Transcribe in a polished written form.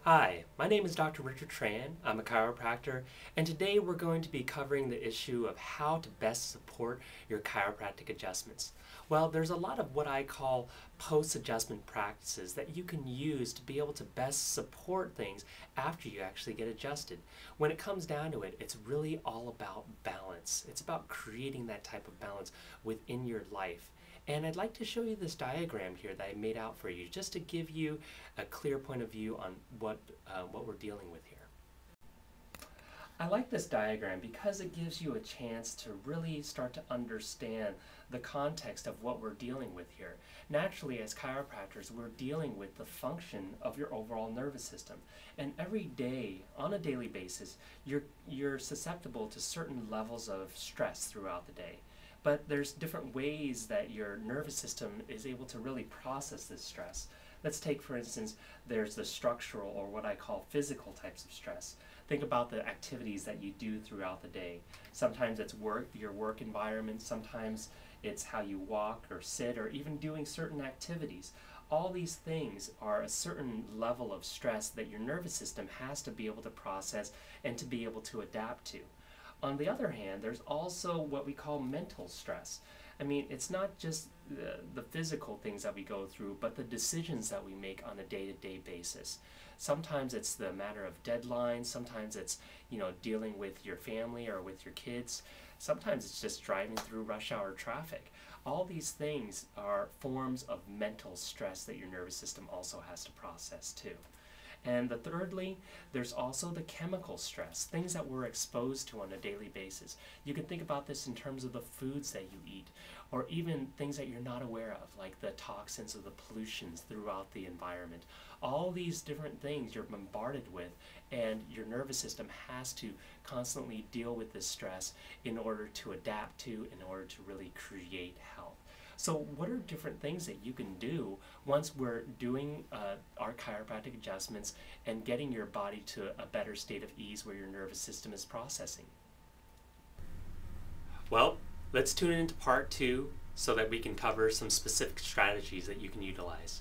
Hi, my name is Dr. Richard Tran. I'm a chiropractor, and today we're going to be covering the issue of how to best support your chiropractic adjustments. Well, there's a lot of what I call post-adjustment practices that you can use to be able to best support things after you actually get adjusted. When it comes down to it, it's really all about balance. It's about creating that type of balance within your life. And I'd like to show you this diagram here that I made out for you just to give you a clear point of view on what we're dealing with here. I like this diagram because it gives you a chance to really start to understand the context of what we're dealing with here. Naturally, as chiropractors, we're dealing with the function of your overall nervous system. And every day, on a daily basis, you're susceptible to certain levels of stress throughout the day. But there's different ways that your nervous system is able to really process this stress. Let's take, for instance, there's the structural or what I call physical types of stress. Think about the activities that you do throughout the day. Sometimes it's work, your work environment, sometimes it's how you walk or sit or even doing certain activities. All these things are a certain level of stress that your nervous system has to be able to process and to be able to adapt to. On the other hand, there's also what we call mental stress. I mean, it's not just the physical things that we go through, but the decisions that we make on a day-to-day basis. Sometimes it's the matter of deadlines, sometimes it's, dealing with your family or with your kids. Sometimes it's just driving through rush hour traffic. All these things are forms of mental stress that your nervous system also has to process too. And thirdly, there's also the chemical stress, things that we're exposed to on a daily basis. You can think about this in terms of the foods that you eat, or even things that you're not aware of, like the toxins or the pollutions throughout the environment. All these different things you're bombarded with, and your nervous system has to constantly deal with this stress in order to adapt to, in order to really create health. So what are different things that you can do once we're doing our chiropractic adjustments and getting your body to a better state of ease where your nervous system is processing? Well, let's tune into part 2 so that we can cover some specific strategies that you can utilize.